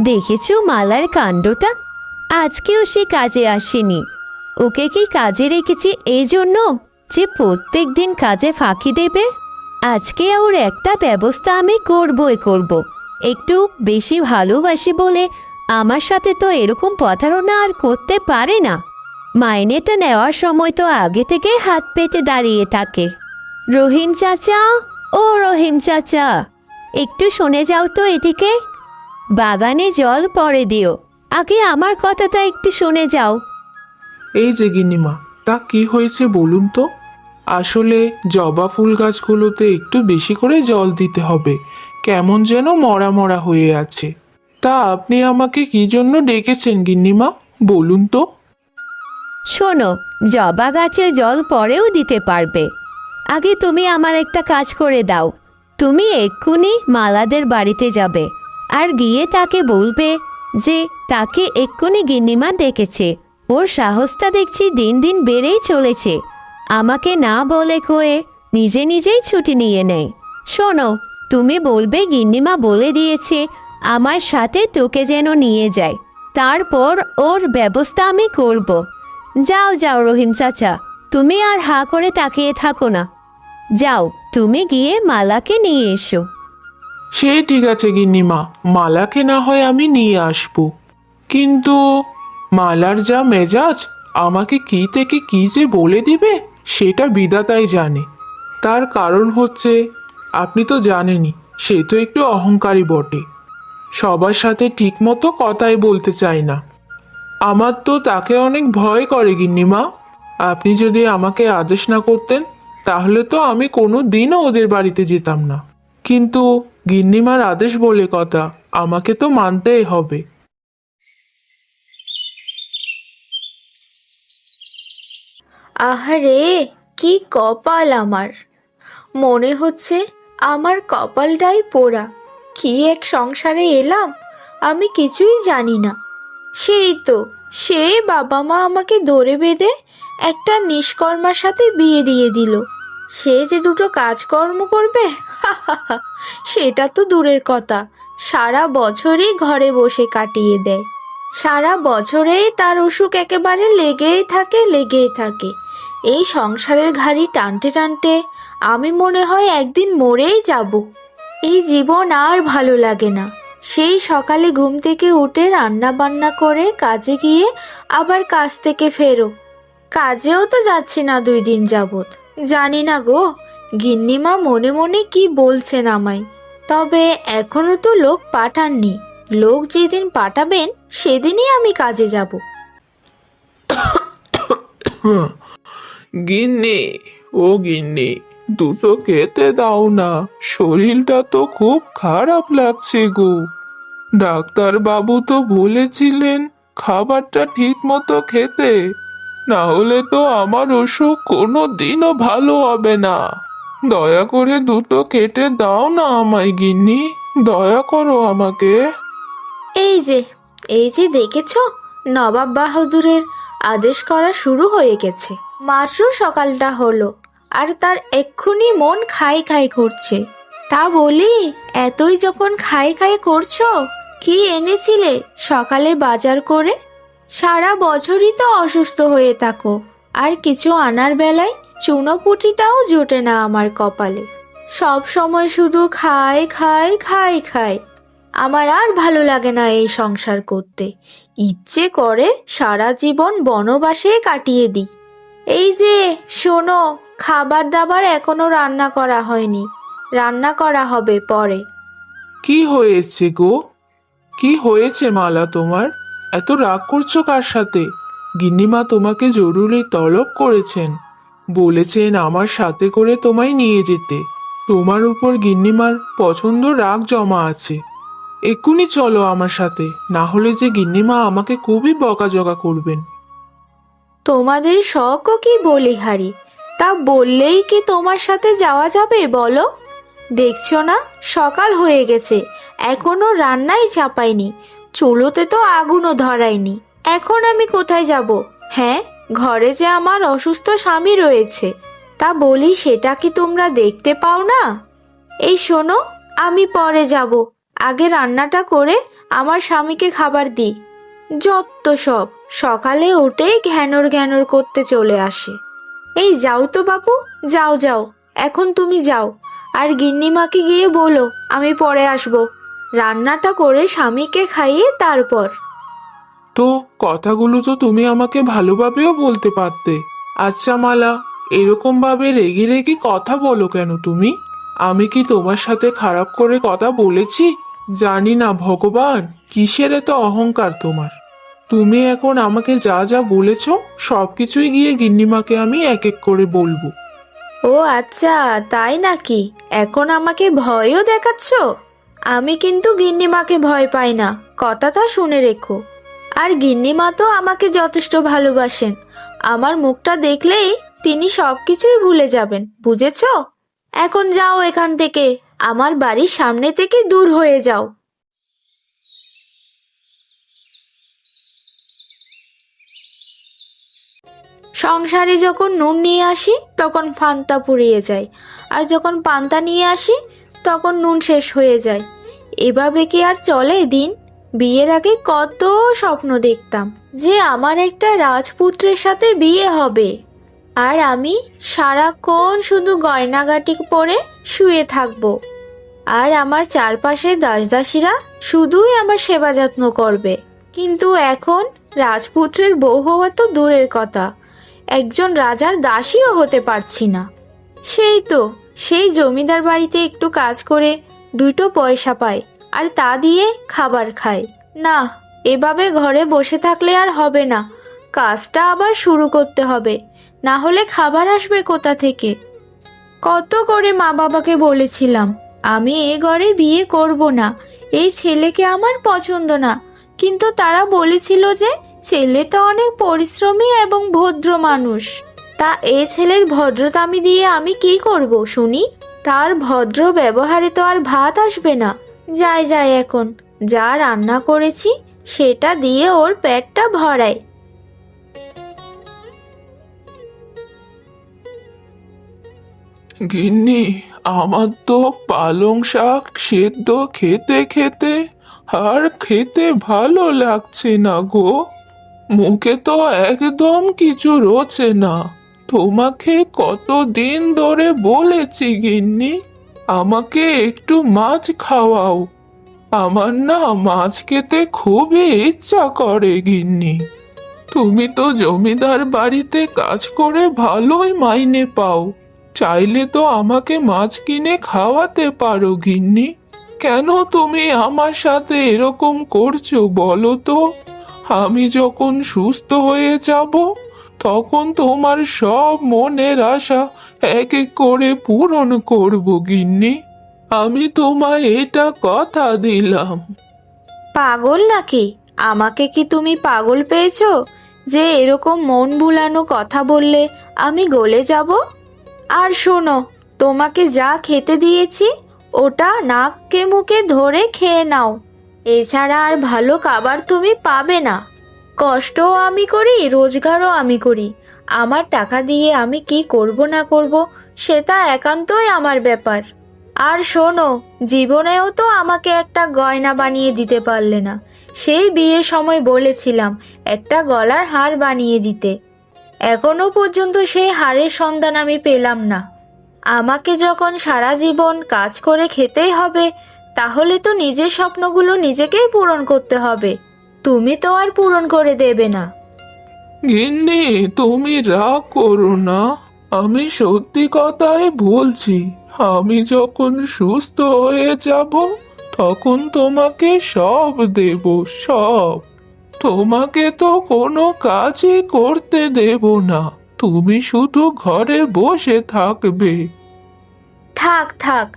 দেখেছো মালার কাণ্ডটা? আজকেও সে কাজে আসেনি। ওকে কি কাজে রেখেছি এই জন্য যে প্রত্যেক দিন কাজে ফাঁকি দেবে? আজকে ওর একটা ব্যবস্থা আমি করবই করব। একটু বেশি ভালোবাসি বলে আমার সাথে তো এরকম প্রতারণা আর করতে পারে না। মাইনেটা নেওয়ার সময় তো আগে থেকে হাত পেতে দাঁড়িয়ে থাকে। রহিম চাচা, ও রহিম চাচা, একটু শুনে যাও তো এদিকে। বাগানে জল পরে দিও, আগে আমার কথাটা একটু শুনে যাও। এই যে গিন্নিমা, তা কি হয়েছে বলুন তো? আসলে জবা ফুল গাছগুলোতে একটু বেশি করে জল দিতে হবে, কেমন যেন মরা মরা হয়ে আছে। তা আপনি আমাকে কি জন্য ডেকেছেন গিন্নিমা, বলুন তো? শোনো, জবা গাছে জল পরেও দিতে পারবে। আগে তুমি আমার একটা কাজ করে দাও। তুমি এক্ষুনি মালাদের বাড়িতে যাবে আর গিয়ে তাকে বলবে যে তাকে এক্ষুনি গিন্নিমা ডেকেছে। ওর সাহসটা দেখছি দিন দিন বেড়েই চলেছে। আমাকে না বলে কয়ে নিজে নিজেই ছুটি নিয়ে নেয়। শোনো, তুমি বলবে গিন্নিমা বলে দিয়েছে আমার সাথে তোকে যেন নিয়ে যায়, তারপর ওর ব্যবস্থা আমি করব। যাও যাও রহিম চাচা, তুমি আর হা করে তাকিয়ে থাকো না। যাও, তুমি গিয়ে মালাকে নিয়ে এসো। সে ঠিক আছে গিন্নিমা, মালাকে না হয় আমি নিয়ে আসবো, কিন্তু মালার যা মেজাজ, আমাকে কি থেকে কি যে বলে দিবে সেটা বিধাতাই জানে। তার কারণ হচ্ছে, আপনি তো জানেনই, সে তো একটু অহংকারী বটে। সবার সাথে ঠিকমতো কথাই বলতে চায় না। আমার তো তাকে অনেক ভয় করে গিন্নিমা। আপনি যদি আমাকে আদেশ না করতেন তাহলে তো আমি কোনো দিনও ওদের বাড়িতে যেতাম না, কিন্তু গিন্নিমার আদেশ বলে কথা, আমাকে তো মানতেই হবে। আহারে, কি কপাল আমার! মনে হচ্ছে আমার কপালটাই পোড়া। কি এক সংসারে এলাম, আমি কিছুই জানি না। সেই তো, সে বাবা মা আমাকে ধরে বেঁধে একটা নিষ্কর্মার সাথে বিয়ে দিয়ে দিল। সে যে দুটো কাজকর্ম করবে, হা হা হা, সেটা তো দূরের কথা, সারা বছরই ঘরে বসে কাটিয়ে দেয়। সারা বছরেই তার অসুখ একেবারে লেগেই থাকে লেগেই থাকে। এই সংসারের ঘাড়ি টানতে টানতে আমি মনে হয় একদিন মরেই যাব। এই জীবন আর ভালো লাগে না। সেই সকালে ঘুম থেকে উঠে রান্না বান্না করে কাজে গিয়ে আবার কাজ থেকে ফেরো। কাজেও তো যাচ্ছি না 2 দিন যাবত। জানি না গো, গিন্নিমা মনে মনে কি বলছেন আমায়। তবে এখনো তো লোক পাঠাননি। লোক যেদিন পাঠাবেন সেদিনই আমি কাজে যাব। গিন্নি, ও গিন্নি, দুটো খেতে দাও না, শরীরটা তো খুব খারাপ লাগছে গো। ডাক্তার বাবু তো বলেছিলেন খাবারটা ঠিক মতো খেতে, না হলে তো আমার অসুখ কোনো দিনও ভালো হবে না। দয়া করে দুটো খেতে দাও না আমায় গিন্নি, দয়া করো আমাকে। এই যে এই যে দেখেছো, নবাব বাহাদুরের আদেশ করা শুরু হয়ে গেছে। মাত্র সকালটা হলো আর তার এক্ষুনি মন খাই খাই করছে। তা বলি, এতই যখন খাই খাই করছো, কি এনেছিলে সকালে বাজার করে? সারা বছরই তো অসুস্থ হয়ে থাকো, আর কিছু আনার বেলায় চুনোপুটিটাও জোটে না আমার কপালে। সব সময় শুধু খাই খাই খাই খাই। আমার আর ভালো লাগে না এই সংসার করতে। ইচ্ছে করে সারা জীবন বনবাসে কাটিয়ে দিই। এই যে শোনো, খাবার দাবার এখনো রান্না করা হয়নি, রান্না করা হবে পরে। কি হয়েছে গো? কি হয়েছে মালা তোমার? এত রাগ করছো কার সাথে? গিন্নিমা তোমাকে জরুরি তলব করেছেন, বলেছেন আমার সাথে করে তোমায় নিয়ে যেতে। তোমার উপর গিন্নিমার পছন্দ রাগ জমা আছে। এক্ষুনি চলো আমার সাথে, না হলে যে গিন্নিমা আমাকে খুবই বকাঝকা করবেন। তোমাদের শখও কি বলিহারি, তা বললেই কি তোমার সাথে যাওয়া যাবে বলো? দেখছো না সকাল হয়ে গেছে, এখনো রান্নাই চাপাইনি, চুলোতে তো আগুনও ধরাইনি। এখন আমি কোথায় যাব? হ্যাঁ, ঘরে যে আমার অসুস্থ স্বামী রয়েছে, তা বলি সেটা কি তোমরা দেখতে পাও না? এই শোনো, আমি পরে যাব, আগে রান্নাটা করে আমার স্বামীকে খাবার দিই। যত সব সকালে উঠেই ঘ্যানর ঘ্যানর করতে চলে আসে। এই যাও তো বাপু, যাও যাও, এখন তুমি যাও, আর গিন্নিমাকে গিয়ে বলো আমি পরে আসবো। রান্নাটা করে স্বামীকে খাইয়ে তারপর। তো কথাগুলো তো তুমি আমাকে ভালোভাবেও বলতে পারতে। আচ্ছা মালা, এরকম ভাবে রেগে রেগে কথা বলো কেন তুমি? আমি কি তোমার সাথে খারাপ করে কথা বলেছি? জানি না ভগবান, কিসের এত অহংকার তোমার। তুমি এখন আমাকে যা যা বলেছ সবকিছুই গিয়ে গিন্নিমাকে আমি এক এক করে বলবো। ও আচ্ছা, তাই নাকি? এখন আমাকে ভয়ও দেখাচ্ছ? আমি কিন্তু গিন্নিমাকে ভয় পাই না, কথাটা শুনে রেখো। আর গিন্নিমা তো আমাকে যথেষ্ট ভালোবাসেন। আমার মুখটা দেখলেই তিনি সবকিছুই ভুলে যাবেন, বুঝেছ? এখন যাও এখান থেকে, আমার বাড়ির সামনে থেকে দূর হয়ে যাও। সংসারে যখন নুন নিয়ে আসি তখন পান্তা ফুরিয়ে যায়, আর যখন পান্তা নিয়ে আসি তখন নুন শেষ হয়ে যায়। এভাবে কি আর চলে দিন? বিয়ের আগে কত স্বপ্ন দেখতাম যে আমার একটা রাজপুত্রের সাথে বিয়ে হবে, আর আমি সারাক্ষণ শুধু গয়নাগাটি পরে শুয়ে থাকবো, আর আমার চারপাশে দাসদাসীরা শুধুই আমার সেবা যত্ন করবে। কিন্তু এখন রাজপুত্রের বউ হওয়া তো দূরের কথা, একজন রাজার দাসীও হতে পারছি না। সেই জমিদার বাড়িতে একটু কাজ করে দুটো পয়সা পায়, আর তা দিয়ে খাবার খায়। না, এভাবে ঘরে বসে থাকলে আর হবে না, কাজটা আবার শুরু করতে হবে, না হলে খাবার আসবে কোথা থেকে? কত করে মা বাবাকে বলেছিলাম আমি এ ঘরে বিয়ে করব না, এই ছেলেকে আমার পছন্দ না, কিন্তু তারা বলেছিল যে ছেলে তো অনেক পরিশ্রমী এবং ভদ্র মানুষ। তা এই ছেলের ভদ্রতামি দিয়ে আমি কি করব শুনি? তার ভদ্র ব্যবহারে তো আর ভাত আসবে না। যাই যাই, এখন যা রান্না করেছি সেটা দিয়ে ওর পেটটা ভরাই। গিন্নি, আমার তো পালং শাক সেদ্ধ খেতে খেতে আর খেতে ভালো লাগছে না গো। মুখে তো একদম কিছু রোচে না। তোমাকে কতদিন ধরে বলেছি গিন্নি, আমাকে একটু মাছ খাওয়াও। আমার না মাছ খেতে খুবই ইচ্ছা করে গিন্নি। তুমি তো জমিদার বাড়িতে কাজ করে ভালোই মাইনে পাও, চাইলে তো আমাকে মাছ কিনে খাওয়াতে পারো গিন্নি। কেন তুমি আমার সাথে এরকম করছো বলো তো? আমি যখন সুস্থ হয়ে যাব তখন তোমার সব মনের আশা এক এক করে পূরণ করব গিন্নি। আমি তোমায় এটা কথা দিলাম। পাগল নাকি? আমাকে কি তুমি পাগল পেয়েছো যে এরকম মন ভুলানো কথা বললে আমি গলে যাব? আর শোনো, তোমাকে যা খেতে দিয়েছি ওটা নাককে মুখে ধরে খেয়ে নাও, এছাড়া আর ভালো খাবার তুমি পাবে না। কষ্টও আমি করি, রোজগারও আমি করি, আমার টাকা দিয়ে আমি কি করব না করব সেটা একান্তই আমার ব্যাপার। আর শোনো, জীবনেও তো আমাকে একটা গয়না বানিয়ে দিতে পারলে না। সেই বিয়ের সময় বলেছিলাম একটা গলার হার বানিয়ে দিতে, এখনো পর্যন্ত সেই হারের সন্ধান আমি পেলাম না। আমাকে যখন সারা জীবন কাজ করে খেতেই হবে, তাহলে তো নিজের স্বপ্নগুলো নিজেকেই পূরণ করতে হবে, তুমি তো আর পূরণ করে দেবে না। গিন্নি, তুমি রাগ করো না, আমি সত্যি কথাই বলছি। আমি যখন সুস্থ হয়ে যাব তখন তোমাকে সব দেব, সব। তোমাকে তো কোনো কাজই করতে দেব না, তুমি শুধু ঘরে বসে থাকবে। থাক থাক,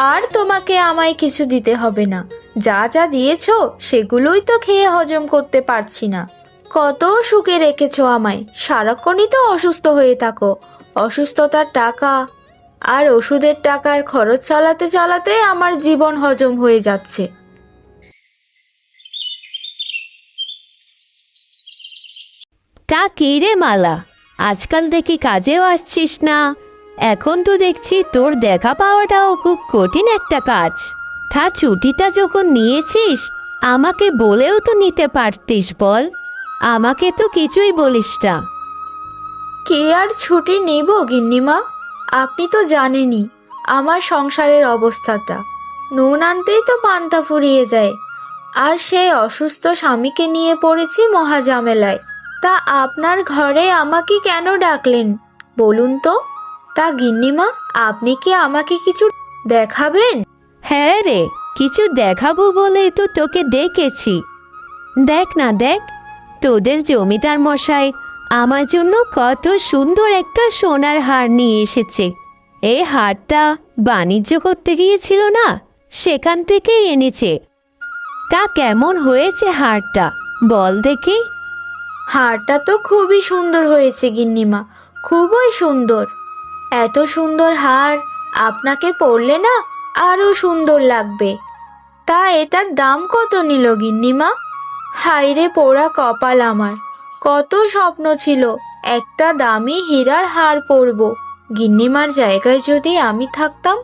আর তোমাকে আমায় কিছু দিতে হবে না, যা যা দিয়েছো সেগুলোই তো খেয়ে হজম করতে পারছি না। কত সুখে রেখেছো আমায়, সারাক্ষণই তো অসুস্থ হয়ে থাকো, অসুস্থতার টাকা আর ওষুধের টাকার খরচ চালাতে চালাতে আমার জীবন হজম হয়ে যাচ্ছে। তা কি রে মালা, আজকাল দেখি কাজেও আসছিস না। এখন তো দেখছি তোর দেখা পাওয়াটাও খুব কঠিন একটা কাজ। মাথা ছুটিটা যখন নিয়েছিস আমাকে বলেও তো নিতে পারতিস বল। আমাকে তো কিছুই বলিস না। কে আর ছুটি নেব গিন্নিমা? আপনি তো জানেনই আমার সংসারের অবস্থাটা। নুন আনতেই তো পান্তা ফুরিয়ে যায়, আর সেই অসুস্থ স্বামীকে নিয়ে পড়েছি মহাঝামেলায়। তা আপনার ঘরে আমাকে কেন ডাকলেন বলুন তো? তা গিন্নিমা, আপনি কি আমাকে কিছু দেখাবেন? হ্যাঁ রে, কিছু দেখাবো বলেই তো তোকে ডেকেছি। দেখ না দেখ, তোদের জমিদার মশাই আমার জন্য কত সুন্দর একটা সোনার হার নিয়ে এসেছে। এই হারটা বাণিজ্য করতে গিয়েছিল না, সেখান থেকেই এনেছে। তা কেমন হয়েছে হারটা বল দেখি। হারটা তো খুবই সুন্দর হয়েছে গিন্নিমা, খুবই সুন্দর। এত সুন্দর হার আপনাকে পরলে না আরো সুন্দর লাগবে। তা এটার দাম কত নিল গিন্নিমা? হায়রে পোড়া কপাল আমার, কত স্বপ্ন ছিল একটা দামি হীরার হার পরব। গিন্নিমার জায়গায় যদি আমি থাকতাম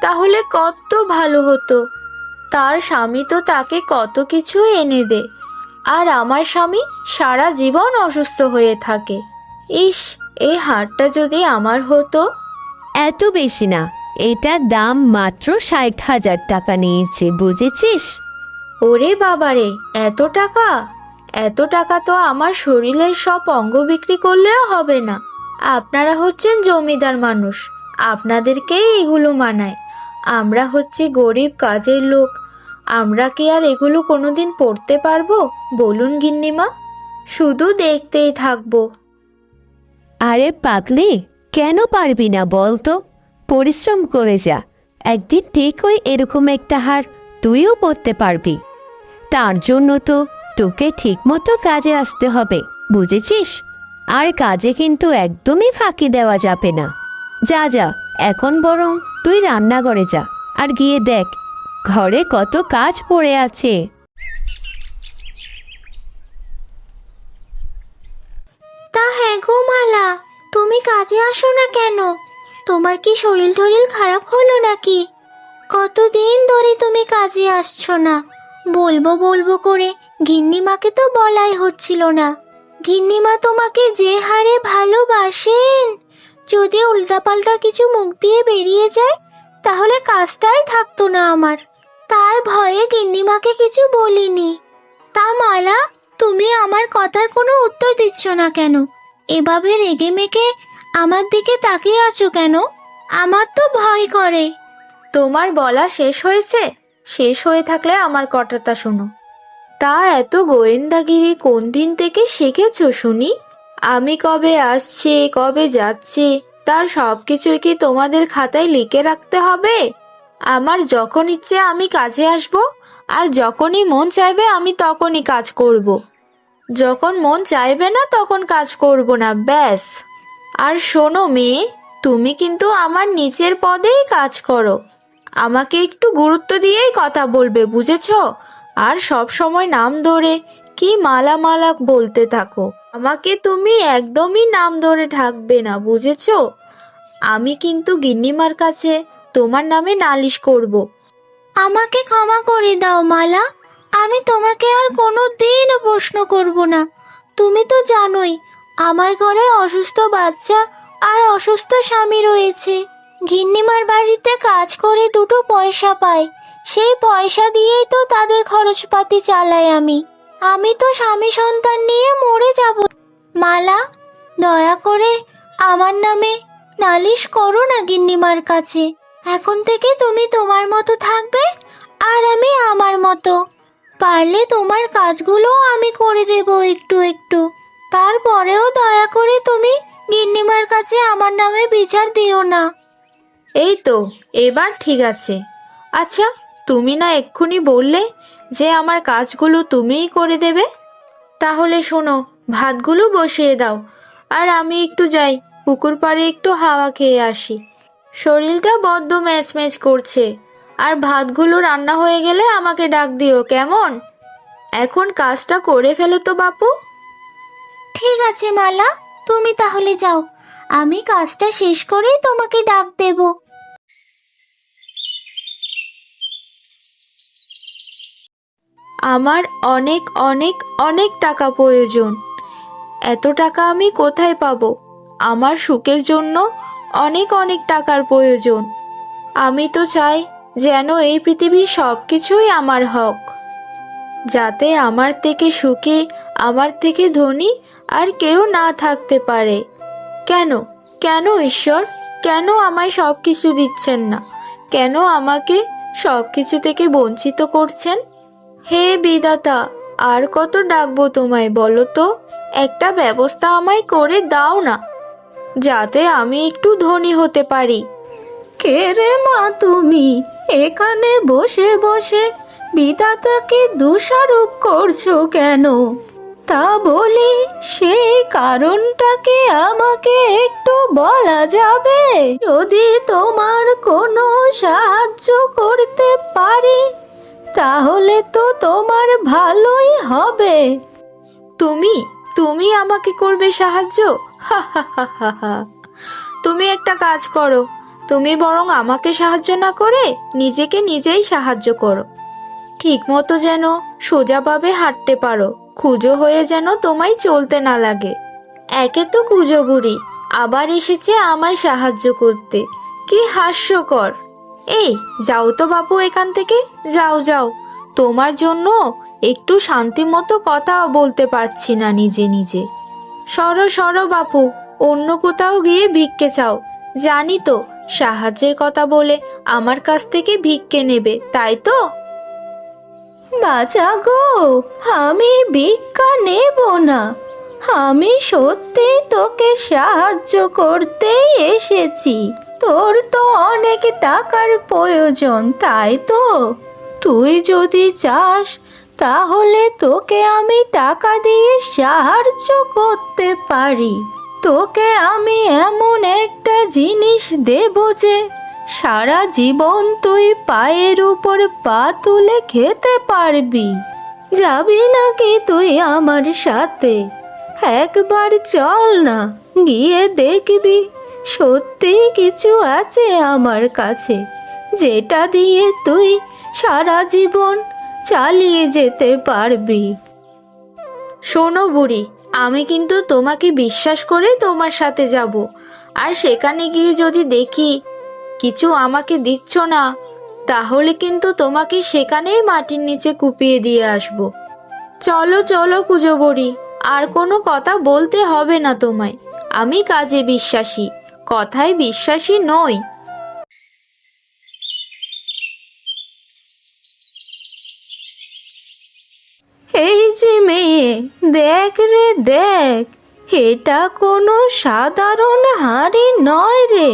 তাহলে কত ভালো হতো। তার স্বামী তো তাকে কত কিছু এনে দে, আর আমার স্বামী সারা জীবন অসুস্থ হয়ে থাকে। ইস, এই হারটা যদি আমার হতো। এত বেশি না, এটার দাম মাত্র 60,000 টাকা নিয়েছে, বুঝেছিস? ওরে বাবারে, এত টাকা! এত টাকা তো আমার শরীরের সব অঙ্গ বিক্রি করলেও হবে না। আপনারা হচ্ছেন জমিদার মানুষ, আপনাদেরকেই এগুলো মানায়। আমরা হচ্ছি গরিব কাজের লোক, আমরা কি আর এগুলো কোনোদিন পড়তে পারবো বলুন গিন্নিমা? শুধু দেখতেই থাকবো। আরে পাগলি, কেন পারবি না বল তো? পরিশ্রম করে যা, একদিন ঠিক ওই এরকম একটা হার তুইও পরতে পারবি। তার জন্য তো তোকে ঠিকমতো কাজে আসতে হবে, বুঝেছিস? আর কাজে কিন্তু একদমই ফাঁকি দেওয়া যাবে না। যা যা, এখন বরং তুই রান্নাঘরে যা, আর গিয়ে দেখ ঘরে কত কাজ পড়ে আছে। তা হ্যাঁ গো মালা, তুমি কাজে আসো না কেন? তোমার কি শরীর টরিল খারাপ হলো নাকি? কতদিন ধরে তুমি কাজে আসছো না। বলবো বলবো করে গিন্নিমাকে তো বলাই হচ্ছিল না। গিন্নিমা তোমাকে যে হারে ভালোবাসেন, যদি উল্টাপাল্টা কিছু মুখ দিয়ে বেরিয়ে যায় তাহলে কাজটাই থাকতো না আমার। তাই ভয়ে গিন্নিমাকে কিছু বলিনি। তা মালা, তুমি আমার কথার কোনো উত্তর দিচ্ছ না কেন? এভাবে রেগে মেগে আমার দিকে তাকিয়ে আছো কেন? আমার তো ভয় করে। তোমার বলা শেষ হয়েছে? শেষ হয়ে থাকলে আমার কথাটা শোনো। তা এত গোয়েন্দাগিরি কোন দিন থেকে শিখেছো শুনি? আমি কবে আসছি কবে যাচ্ছি তার সব কিছুই কি তোমাদের খাতায় লিখে রাখতে হবে? আমার যখন ইচ্ছে আমি কাজে আসব, আর যখনই মন চাইবে আমি তখনই কাজ করব। যখন মন চাইবে না তখন কাজ করব না, ব্যাস। আর শোনো মেয়ে, তুমি কিন্তু আমার নিচের পদেই কাজ করো, আমাকে একটু গুরুত্ব দিয়েই কথা বলবে, বুঝেছো? আর সব সময় নাম ধরে কি মালা মালা বলতে থাকো, আমাকে তুমি একদমই নাম ধরে ঢাকবে না, বুঝেছো? আমি কিন্তু গিন্নিমার কাছে তোমার নামে নালিশ করব। আমাকে ক্ষমা করে দাও মালা, আমি তোমাকে আর কোনো দিনও প্রশ্ন করব না। তুমি তো জানোই আমার ঘরে অসুস্থ বাচ্চা আর অসুস্থ স্বামী রয়েছে। গিন্নিমার বাড়িতে কাজ করে দুটো পয়সা পাই, সেই পয়সা দিয়েই তো তাদের খরচপাতি চালাই আমি। আমি তো স্বামী সন্তান নিয়ে মরে যাব। মালা, দয়া করে আমার নামে নালিশ করো না গিন্নিমার কাছে। এখন থেকে তুমি তোমার মতো থাকবে আর আমি আমার মতো। পারলে তোমার কাজগুলো আমি করে দেব একটু একটু। তারপরেও দয়া করে তুমি গিন্নিমার কাছে আমার নামে বিচার দিও না। এই তো, এবার ঠিক আছে। আচ্ছা, তুমি না এক্ষুনি বললে যে আমার কাজগুলো তুমিই করে দেবে? তাহলে শোনো, ভাতগুলো বসিয়ে দাও, আর আমি একটু যাই পুকুর পাড়ে একটু হাওয়া খেয়ে আসি। শরীরটা বড্ড ম্যাচম্যাচ করছে। আর ভাতগুলো রান্না হয়ে গেলে আমাকে ডাক দিও, কেমন? এখন কাজটা করে ফেলো তো বাপু। ঠিক আছে মালা, তুমি তাহলে যাও, আমি কাজটা শেষ করেই তোমাকে ডাক দেব। আমার অনেক অনেক অনেক টাকা প্রয়োজন। এত টাকা আমি কোথায় পাবো? আমার সুখের জন্য অনেক অনেক টাকার প্রয়োজন। আমি তো চাই যেন এই পৃথিবীর সব কিছুই আমার হক, যাতে আমার থেকে সুখী, আমার থেকে ধনী আর কেউ না থাকতে পারে। কেন কেন ঈশ্বর, কেন আমায় সব কিছু দিচ্ছেন না? কেন আমাকে সব কিছু থেকে বঞ্চিত করছেন? হে বিধাতা, আর কত ডাকবো তোমায় বলো তো? একটা ব্যবস্থা আমায় করে দাও না, যাতে আমি একটু ধনী হতে পারি। কে রে মা তুমি? এখানে বসে বসে বিধাতাকে দোষারোপ করছো কেন? তা বলি, সেই কারণটাকে আমাকে একটু বলা যাবে? যদি তোমার কোনো সাহায্য করতে পারি তাহলে তো তোমার ভালোই হবে। তুমি তুমি আমাকে করবে সাহায্য? হা হা হা হা হা। তুমি একটা কাজ করো, তুমি বরং আমাকে সাহায্য না করে নিজেকে নিজেই সাহায্য করো। ঠিক মতো যেন সোজাভাবে হাঁটতে পারো, খুজো হয়ে যেন তোমায় চলতে না লাগে। একে তো কুজো বুড়ি, আবার এসেছে আমায় সাহায্য করতে। কি হাস্যকর! এই যাও তো বাপু এখান থেকে, যাও যাও। তোমার জন্য একটু শান্তি মতো কথাও বলতে পারছি না নিজে নিজে। সরো সরো বাপু, অন্য কোথাও গিয়ে ভিক্ষে চাও। জানি তো সাহায্যের কথা বলে আমার কাছ থেকে ভিক্ষে নেবে, তাই তো? বাছা গো, আমি ভিক্ষা নেব না। আমি সত্যি তোকে সাহায্য করতেই এসেছি। তোর তো অনেক টাকার প্রয়োজন, তাই তো? তুই যদি চাস তাহলে তোকে আমি টাকা দিয়ে সাহায্য করতে পারি। তোকে আমি এমন একটা জিনিস দেব যে সারা জীবন তুই পায়ের উপর পা তুলে খেতে পারবি। যাবি নাকি তুই আমার সাথে? একবার চল না, গিয়ে দেখবি সত্যি কিছু আছে আমার কাছে, যেটা দিয়ে তুই সারা জীবন চালিয়ে যেতে পারবি। শোনো বুড়ি, আমি কিন্তু তোমাকে বিশ্বাস করে তোমার সাথে যাব, আর সেখানে গিয়ে যদি দেখি কিছু আমাকে দিচ্ছ না, তাহলে কিন্তু তোমাকে সেখানেই মাটির নিচে কুপিয়ে দিয়ে আসবো। চলো চলো কুজো বুড়ি, আর কোনো কথা বলতে হবে না তোমায়। আমি কাজে বিশ্বাসী, কথায় বিশ্বাসী নই। এই যে মেয়ে, দেখ রে দেখ, এটা কোনো সাধারণ হাঁড়ি নয় রে,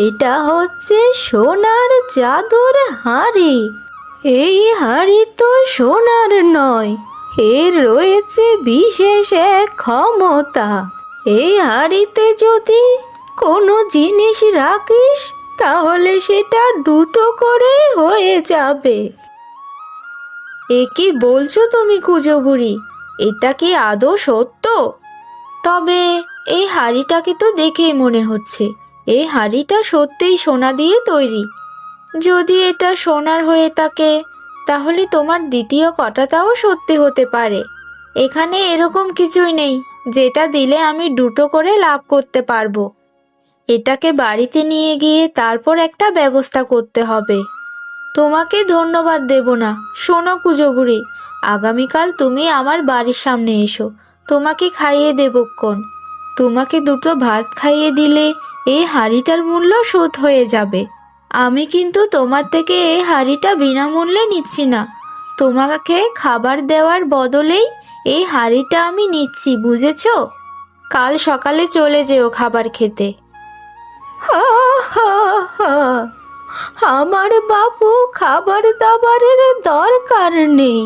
এটা হচ্ছে সোনার জাদুর হাঁড়ি। এই হাঁড়ি তো সোনার নয়, এর রয়েছে বিশেষ এক ক্ষমতা। এই হাঁড়িতে যদি কোনো জিনিস রাখিস তাহলে সেটা দুটো করে হয়ে যাবে। এ কি বলছো তুমি কুজো বুড়ি? এটা কি আদৌ সত্য? তবে এই হাঁড়িটাকে তো দেখেই মনে হচ্ছে এই হাঁড়িটা সত্যিই সোনা দিয়ে তৈরি। যদি এটা সোনার হয়ে থাকে, তাহলে তোমার দ্বিতীয় কথাটাও সত্যি হতে পারে। এখানে এরকম কিছুই নেই যেটা দিলে আমি দুটো করে লাভ করতে পারবো। এটাকে বাড়িতে নিয়ে গিয়ে তারপর একটা ব্যবস্থা করতে হবে। তোমাকে ধন্যবাদ দেব না। শোনো কুজো বুড়ি, আগামীকাল তুমি আমার বাড়ির সামনে এসো, তোমাকে খাইয়ে দেবক্ষণ। তোমাকে দুটো ভাত খাইয়ে দিলে এই হাঁড়িটার মূল্য শোধ হয়ে যাবে। আমি কিন্তু তোমার থেকে এই হাঁড়িটা বিনামূল্যে নিচ্ছি না, তোমাকে খাবার দেওয়ার বদলেই এই হাঁড়িটা আমি নিচ্ছি, বুঝেছো? কাল সকালে চলে যেও খাবার খেতে। হা হা হা, আমার বাপু খাবার দাবারের দরকার নেই।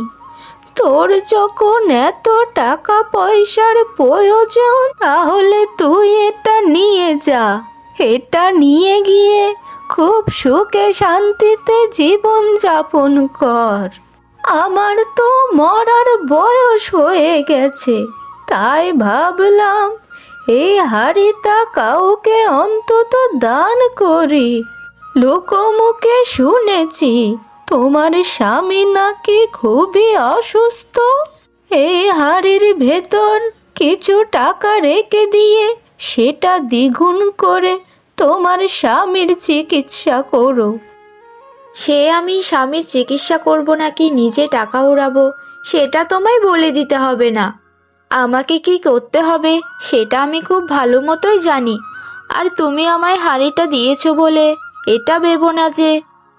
তোর যখন এত টাকা পয়সার প্রয়োজন তাহলে তুই এটা নিয়ে যা। এটা নিয়ে গিয়ে খুব সুখে শান্তিতে জীবন যাপন কর। আমার তো মরার বয়স হয়ে গেছে, তাই ভাবলাম এই হাঁড়িটা কাউকে অন্তত দান করি। লোকমুখে শুনেছি তোমার স্বামী নাকি খুবই অসুস্থ। এই হাড়ির ভেতর কিছু টাকা রেখে দিয়ে সেটা দ্বিগুণ করে তোমার স্বামীর চিকিৎসা করো। সে আমি স্বামীর চিকিৎসা করব নাকি নিজে টাকা উড়াবো সেটা তোমায় বলে দিতে হবে না। আমাকে কি করতে হবে সেটা আমি খুব ভালো মতোই জানি। আর তুমি আমায় হাঁড়িটা দিয়েছো বলে এটা ভেবো না যে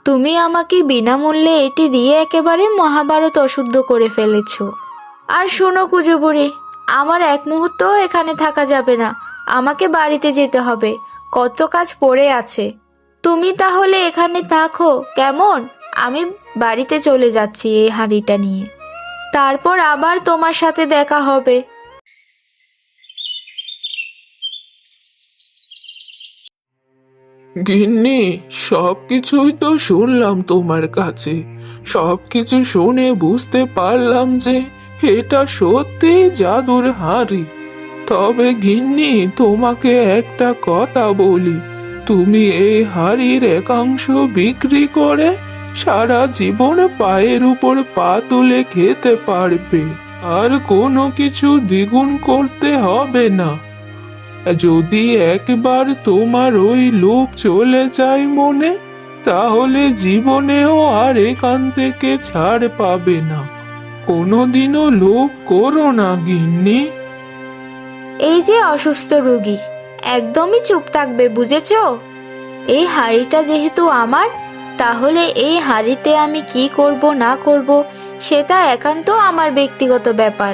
তুমি আমাকে বিনামূল্যে এটি দিয়ে একেবারে মহাভারত অশুদ্ধ করে ফেলেছো। আর শোনো কুজো বুড়ি, আমার এক মুহূর্তও এখানে থাকা যাবে না। আমাকে বাড়িতে যেতে হবে, কত কাজ পড়ে আছে। তুমি তাহলে এখানে থাকো কেমন? আমি বাড়িতে চলে যাচ্ছি এই হাঁড়িটা নিয়ে, তারপর আবার তোমার সাথে দেখা হবে। গিন্নি, সবকিছুই তো শুনলাম তোমার কাছে। সবকিছু শুনে বুঝতে পারলাম যে এটা সত্যি জাদুর হাঁড়ি। তবে গিন্নি, তোমাকে একটা কথা বলি, তুমি এই হাঁড়ির একাংশ বিক্রি করে সারা জীবন পায়ের উপর পা তুলে খেতে পারবে, আর কোনো কিছু দ্বিগুণ করতে হবে না। যদি একবার তোমার ওই লোভ চলে যায় মনে, তাহলে জীবনেও আর এখান থেকে ছাড় পাবে না। কোনোদিনও লোভ করো না গিন্নি। এই যে অসুস্থ রোগী, একদমই চুপ থাকবে, বুঝেছো? এই হাঁড়িটা যেহেতু আমার, তাহলে এই হাঁড়িতে আমি কি করব না করব সেটা একান্ত আমার ব্যক্তিগত ব্যাপার।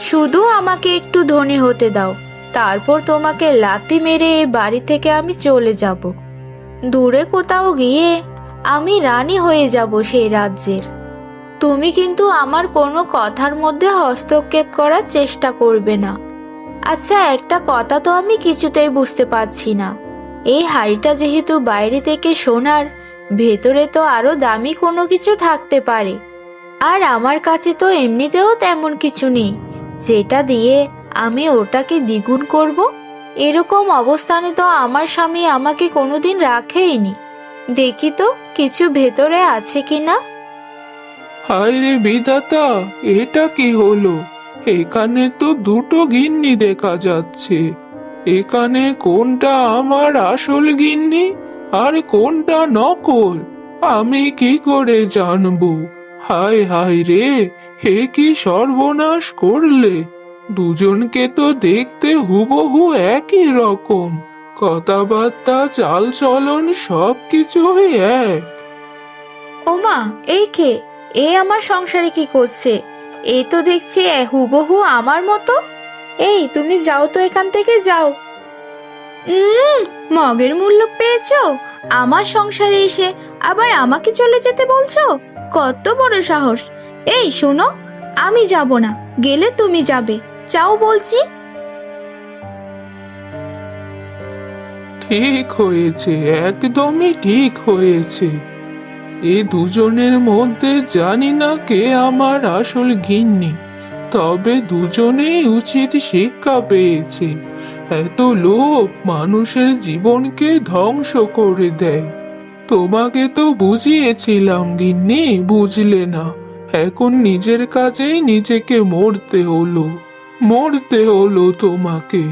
শুধু আমাকে একটু ধনী হতে দাও, তারপর তোমাকে লাথি মেরে এই বাড়ি থেকে আমি চলে যাব। দূরে কোথাও গিয়ে আমি রানী হয়ে যাব সেই রাজ্যের। তুমি কিন্তু আমার কোনো কথার মধ্যে হস্তক্ষেপ করার চেষ্টা করবে না। আচ্ছা, একটা কথা তো আমি কিছুতেই বুঝতে পারছি না। এই হাঁড়িটা যেহেতু বাইরে থেকে সোনার, ভেতরে তো আরো দামি কোনো কিছু থাকতে পারে। আর আমার কাছে তো এমনিতেও তেমন কিছু নেই যেটা দিয়ে আমি ওটাকে দ্বিগুণ করব। এরকম অবস্থানে তো আমার স্বামী আমাকে কোনোদিন রাখেইনি। দেখি তো কিছু ভেতরে আছে কিনা। হায় রে বিধাতা, এটা কি হলো? এখানে তো দুটো গিন্নি দেখা যাচ্ছে। এখানে কোনটা আমার আসল গিন্নি আর কোনটা নকল, আমি কি করে জানবো? হায় হায় রে, হে কি সর্বনাশ করলে! দুজনকে তো দেখতে হুবহু একই রকম, কথাবার্তা চালচলন সবকিছুই এক। ওমা, এই কে? এ আমার সংসারে কি করছে? এই তো দেখছি হুবহু আমার মতো। এই, তুমি যাও তো, এখান থেকে যাও। মগের মূল্য পেয়েছো? আমার সংসারে এসে আবার আমাকে চলে যেতে বলছো? কত বড় সাহস! এই শোনো, আমি যাব না, গেলে তুমি যাবে। যাও বলছি। ঠিক হয়েছে, একদমই ঠিক হয়েছে। এ দুজনের মধ্যে জানি না কে আমার আসল গিন্নি, তবে দুজনেই উচিত শিক্ষা পেয়েছে। এত লোভ মানুষের জীবনকে ধ্বংস করে দেয়। তোমাকে তো বুঝিয়েছিলাম গিন্নি, বুঝলে না। এখন নিজের কাজেই নিজেকে মরতে হলো তোমাকে।